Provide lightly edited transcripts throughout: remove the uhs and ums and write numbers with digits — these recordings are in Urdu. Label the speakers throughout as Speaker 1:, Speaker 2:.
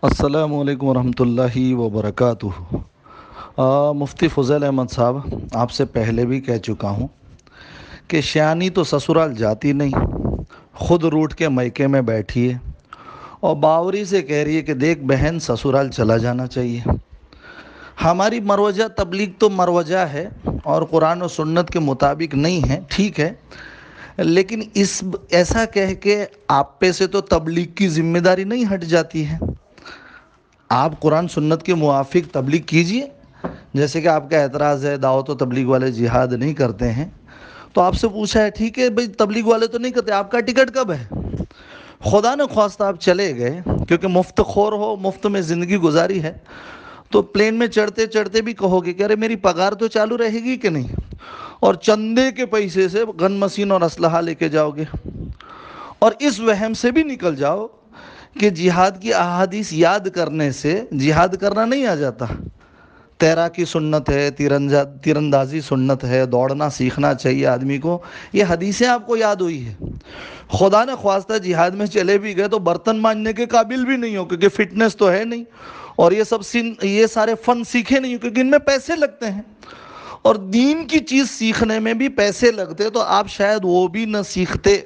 Speaker 1: السلام علیکم ورحمۃ اللہ وبرکاتہ۔ مفتی فضیل احمد صاحب، آپ سے پہلے بھی کہہ چکا ہوں کہ شیانی تو سسرال جاتی نہیں، خود روٹ کے میکے میں بیٹھی ہے اور باوری سے کہہ رہی ہے کہ دیکھ بہن سسرال چلا جانا چاہیے۔ ہماری مروجہ تبلیغ تو مروجہ ہے اور قرآن و سنت کے مطابق نہیں ہے، ٹھیک ہے، لیکن ایسا کہہ کے آپ پہ سے تو تبلیغ کی ذمہ داری نہیں ہٹ جاتی ہے۔ آپ قرآن سنت کے موافق تبلیغ کیجئے۔ جیسے کہ آپ کا اعتراض ہے دعوت و تبلیغ والے جہاد نہیں کرتے ہیں، تو آپ سے پوچھا ہے ٹھیک ہے بھئی تبلیغ والے تو نہیں کرتے، آپ کا ٹکٹ کب ہے؟ خدا نے خواستہ آپ چلے گئے کیونکہ مفت خور ہو، مفت میں زندگی گزاری ہے، تو پلین میں چڑھتے چڑھتے بھی کہو گے کہ ارے میری پگار تو چالو رہے گی کہ نہیں، اور چندے کے پیسے سے گن مسین اور اسلحہ لے کے جاؤ گے، اور اس وہم سے بھی نکل جاؤ کہ جہاد کی احادیث یاد کرنے سے جہاد کرنا نہیں آ جاتا۔ تیراکی سنت ہے، تیراندازی سنت ہے، دوڑنا سیکھنا چاہیے آدمی کو، یہ حدیثیں آپ کو یاد ہوئی ہے۔ خدا نے خواستہ جہاد میں چلے بھی گئے تو برتن مانجنے کے قابل بھی نہیں ہو کیونکہ فٹنس تو ہے نہیں، اور یہ سارے فن سیکھے نہیں ہو کیونکہ ان میں پیسے لگتے ہیں، اور دین کی چیز سیکھنے میں بھی پیسے لگتے تو آپ شاید وہ بھی نہ سیکھتے۔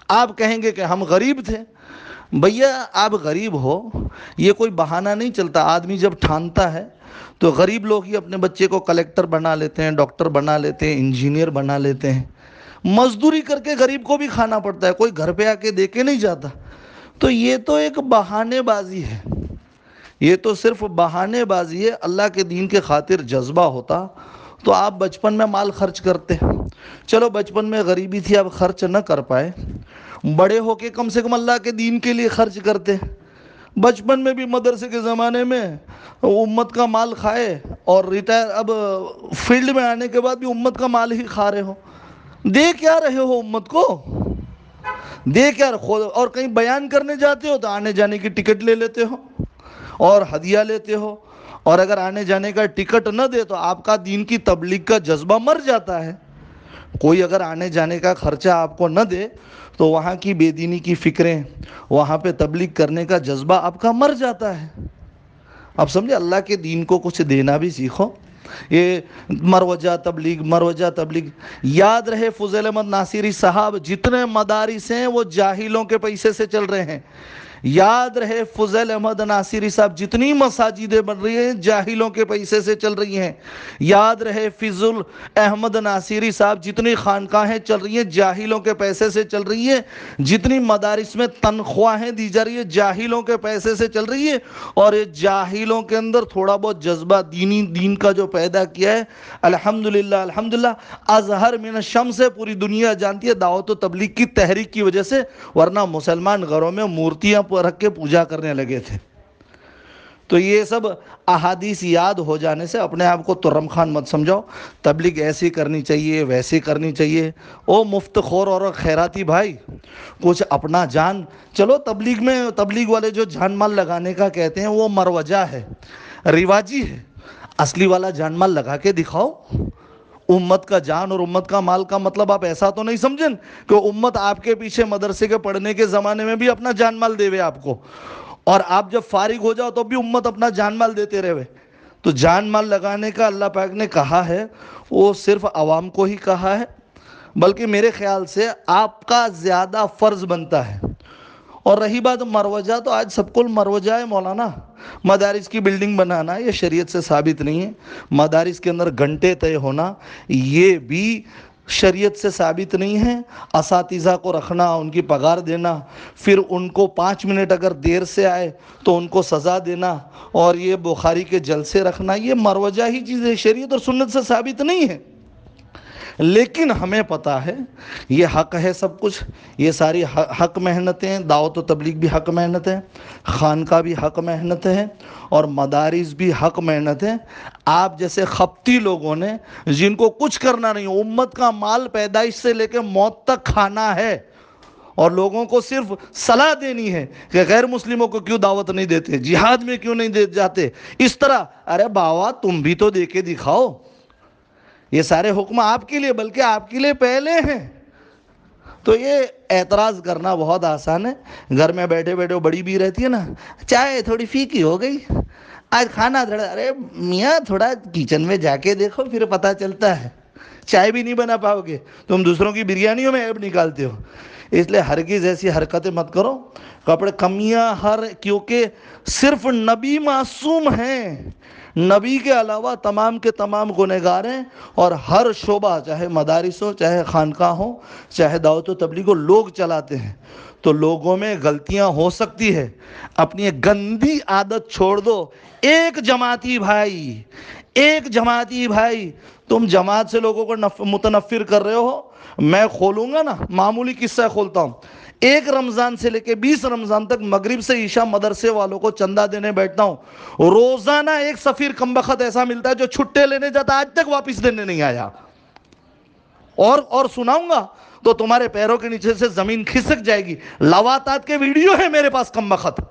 Speaker 1: آپ کہیں گے کہ ہم غریب تھے۔ بھیا آپ غریب ہو، یہ کوئی بہانہ نہیں چلتا۔ آدمی جب ٹھانتا ہے تو غریب لوگ ہی اپنے بچے کو کلیکٹر بنا لیتے ہیں، ڈاکٹر بنا لیتے ہیں، انجینئر بنا لیتے ہیں۔ مزدوری کر کے غریب کو بھی کھانا پڑتا ہے، کوئی گھر پہ آ کے دے کے نہیں جاتا۔ تو یہ تو ایک بہانے بازی ہے، یہ تو صرف بہانے بازی ہے۔ اللہ کے دین کے خاطر جذبہ ہوتا تو آپ بچپن میں مال خرچ کرتے۔ چلو بچپن میں غریبی تھی، آپ خرچ نہ کر پائے، بڑے ہو کے کم سے کم اللہ کے دین کے لیے خرچ کرتے۔ بچپن میں بھی مدرسے کے زمانے میں امت کا مال کھائے، اور اب فیلڈ میں آنے کے بعد بھی امت کا مال ہی کھا رہے ہو۔ دے کیا رہے ہو امت کو؟ دے کیا اور کہیں بیان کرنے جاتے ہو تو آنے جانے کی ٹکٹ لے لیتے ہو اور ہدیہ لیتے ہو، اور اگر آنے جانے کا ٹکٹ نہ دے تو آپ کا دین کی تبلیغ کا جذبہ مر جاتا ہے۔ کوئی اگر آنے جانے کا خرچہ آپ کو نہ دے تو وہاں کی بے دینی کی فکریں، وہاں پہ تبلیغ کرنے کا جذبہ آپ کا مر جاتا ہے۔ اب سمجھے، اللہ کے دین کو کچھ دینا بھی سیکھو۔ یہ مروجہ تبلیغ یاد رہے، فضیل احمد ناصری صاحب جتنے مدارس ہیں وہ جاہلوں کے پیسے سے چل رہے ہیں۔ یاد رہے فضیل احمد ناصری صاحب جتنی مساجدیں بن رہی ہیں جاہلوں کے پیسے سے چل رہی ہیں۔ یاد رہے فضل احمد ناصری صاحب جتنی خانقاہیں چل رہی ہیں جاہلوں کے پیسے سے چل رہی ہیں، جتنی مدارس میں تنخواہیں دی جا رہی ہیں جاہلوں کے پیسے سے چل رہی ہے، اور یہ جاہلوں کے اندر تھوڑا بہت جذبہ دین کا جو پیدا کیا ہے، الحمدللہ الحمدللہ، ازہر من الشمس سے پوری دنیا جانتی ہے دعوت و تبلیغ کی تحریک کی وجہ سے، ورنہ مسلمان گھروں میں مورتیاں رکھ کے پوجا کرنے لگے تھے۔ تو یہ سب احادیث یاد ہو جانے سے اپنے آپ کو ترم خان مت سمجھاؤ۔ تبلیغ ایسی کرنی چاہیے، ویسی کرنی چاہیے۔ او مفت خور اور خیراتی بھائی، کچھ اپنا جان، چلو تبلیغ والے جو جان مال لگانے کا کہتے ہیں وہ مروجہ ہے، رواجی ہے۔ اصلی والا جان مال لگا کے دکھاؤ۔ امت کا جان اور امت کا مال کا مطلب آپ ایسا تو نہیں سمجھیں کہ امت آپ کے پیچھے مدرسے کے پڑھنے کے زمانے میں بھی اپنا جان مال دے وے آپ کو، اور آپ جب فارغ ہو جاؤ تو بھی امت اپنا جان مال دیتے رہے۔ تو جان مال لگانے کا اللہ پاک نے کہا ہے وہ صرف عوام کو ہی کہا ہے، بلکہ میرے خیال سے آپ کا زیادہ فرض بنتا ہے۔ اور رہی بات مروجہ، تو آج سب کو مروجہ ہے مولانا۔ مدارس کی بلڈنگ بنانا یہ شریعت سے ثابت نہیں ہے، مدارس کے اندر گھنٹے طے ہونا یہ بھی شریعت سے ثابت نہیں ہے، اساتذہ کو رکھنا، ان کی پگار دینا، پھر ان کو 5 منٹ اگر دیر سے آئے تو ان کو سزا دینا، اور یہ بخاری کے جلسے رکھنا، یہ مروجہ ہی چیز ہے، شریعت اور سنت سے ثابت نہیں ہے۔ لیکن ہمیں پتہ ہے یہ حق ہے سب کچھ، یہ ساری حق محنتیں، دعوت و تبلیغ بھی حق محنت ہے، خانقاہ بھی حق محنت ہے، اور مدارس بھی حق محنت ہے۔ آپ جیسے خپتی لوگوں نے جن کو کچھ کرنا نہیں، امت کا مال پیدائش سے لے کے موت تک کھانا ہے، اور لوگوں کو صرف صلاح دینی ہے کہ غیر مسلموں کو کیوں دعوت نہیں دیتے، جہاد میں کیوں نہیں جاتے، اس طرح، ارے باوا تم بھی تو دے کے دکھاؤ۔ یہ سارے حکم آپ کے لیے، بلکہ آپ کے لیے پہلے ہیں۔ تو یہ اعتراض کرنا بہت آسان ہے. گھر میں بیٹھے بیٹھے بڑی بھی رہتی ہے نا, چائے تھوڑی پھیکی ہو گئی, آج کھانا تھوڑا, ارے میاں تھوڑا کچن میں جا کے دیکھو پھر پتہ چلتا ہے. چائے بھی نہیں بنا پاؤ گے, تم دوسروں کی بریانیوں میں عیب نکالتے ہو. اس لیے ہرگز ایسی حرکتیں مت کرو. کپڑے کمیاں کیونکہ صرف نبی معصوم ہیں, نبی کے علاوہ تمام کے تمام گنہگار ہیں. اور ہر شعبہ, چاہے مدارس ہو, چاہے خانقاہ ہو, چاہے دعوت و تبلیغ ہو, لوگ چلاتے ہیں. تو لوگوں میں غلطیاں ہو سکتی ہے, اپنی ایک گندی عادت چھوڑ دو. ایک جماعتی بھائی, تم جماعت سے لوگوں کو متنفر کر رہے ہو. میں کھولوں گا نا, معمولی قصہ کھولتا ہوں. ایک رمضان سے لے کے 20 رمضان تک مغرب سے عشاء مدرسے والوں کو چندہ دینے بیٹھتا ہوں. روزانہ ایک سفیر کمبخت ایسا ملتا ہے جو چھٹے لینے جاتا, آج تک واپس دینے نہیں آیا. اور سناؤں گا تو تمہارے پیروں کے نیچے سے زمین کھسک جائے گی. لواتات کے ویڈیو ہے میرے پاس کمبخت.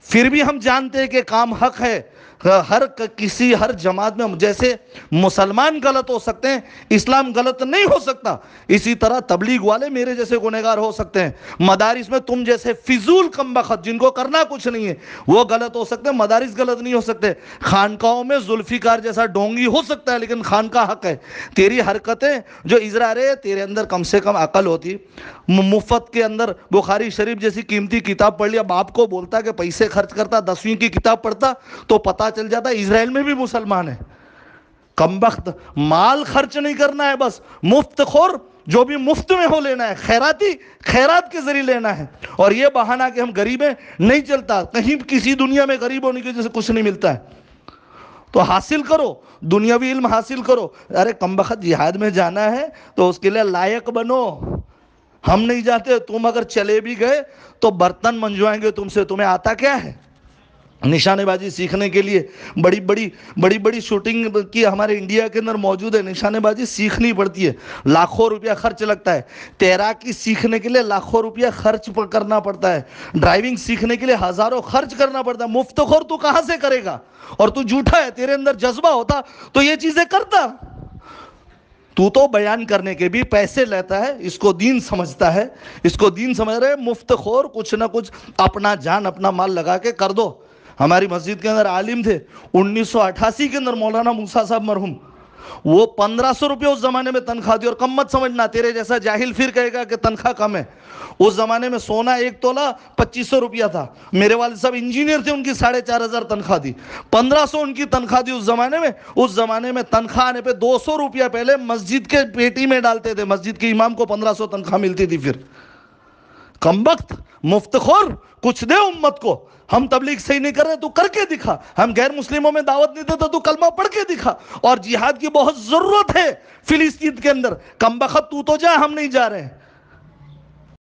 Speaker 1: پھر بھی ہم جانتے ہیں کہ کام حق ہے. ہر جماعت میں, جیسے مسلمان غلط ہو سکتے ہیں, اسلام غلط نہیں ہو سکتا, اسی طرح تبلیغ والے میرے جیسے گنہگار ہو سکتے ہیں. مدارس میں تم جیسے فضول کمبخت جن کو کرنا کچھ نہیں ہے وہ غلط ہو سکتے ہیں, مدارس غلط نہیں ہو سکتے. خانقاہوں میں ذوالفقار جیسا ڈونگی ہو سکتا ہے, لیکن خانقاہ حق ہے. تیری حرکتیں جو اظہار ہے, تیرے اندر کم سے کم عقل ہوتی. مفت کے اندر بخاری شریف جیسی قیمتی کتاب پڑھ لیا, باپ کو بولتا کہ پیسے خرچ کرتا, 10ویں کی کتاب پڑھتا تو پتہ چل جاتا اسرائیل میں بھی مسلمان ہے. کمبخت, مال خرچ نہیں کرنا ہے, بس مفت خور, جو بھی مفت میں ہو لینا ہے. خیرات کے ذریعے لینا ہے. اور یہ بہانہ کہ ہم غریب ہیں نہیں چلتا. کہیں کسی دنیا میں غریب ہونے کی وجہ سے کچھ نہیں ملتا ہے. تو حاصل کرو, دنیاوی علم حاصل کرو. ارے کمبخت جہاد میں جانا ہے تو اس کے لیے لائق بنو. ہم نہیں جاتے, تم اگر چلے بھی گئے تو برتن منجوائیں گے تم سے. تمہیں آتا کیا ہے؟ نشانے بازی سیکھنے کے لیے بڑی بڑی شوٹنگ کی ہمارے انڈیا کے اندر موجود ہے. نشانے بازی سیکھنی پڑتی ہے, لاکھوں روپیہ خرچ لگتا ہے. تیراکی سیکھنے کے لیے لاکھوں روپیہ خرچ کرنا پڑتا ہے. ڈرائیونگ سیکھنے کے لیے ہزاروں خرچ کرنا پڑتا ہے. مفت خور تو کہاں سے کرے گا؟ اور تو جھوٹا ہے. تیرے اندر جذبہ ہوتا تو یہ چیزیں کرتا. تو بیان کرنے کے بھی پیسے لیتا ہے, اس کو دین سمجھتا ہے, اس کو دین سمجھ رہے. مفت خور کچھ نہ کچھ اپنا جان اپنا مال لگا کے کر دو. ہماری مسجد کے اندر عالم تھے 1988 کے اندر, مولانا موسیٰ صاحب مرحوم. وہ 1500 روپے اس زمانے میں تنخواہ دی. اور کم مت سمجھنا, تیرے جیسا جاہل پھر کہے گا کہ تنخواہ کم ہے. اس زمانے میں سونا 1 تولہ 2500 روپیہ تھا. میرے والد صاحب انجینئر تھے, ان کی 4500 تنخواہ دی. 1500 ان کی تنخواہ دی اس زمانے میں. اس زمانے میں تنخواہ آنے پہ 200 روپیہ پہلے مسجد کے پیٹی میں ڈالتے تھے. مسجد کے امام کو 1500 تنخواہ ملتی تھی. پھر کمبخت, مفت خور, کچھ دے امت کو. ہم تبلیغ صحیح نہیں کر رہے, تو کر کے دکھا. ہم غیر مسلموں میں دعوت نہیں دیتے, تو کلمہ پڑھ کے دکھا. اور جہاد کی بہت ضرورت ہے فلسطین کے اندر. کمبخت تو جا, ہم نہیں جا رہے ہیں.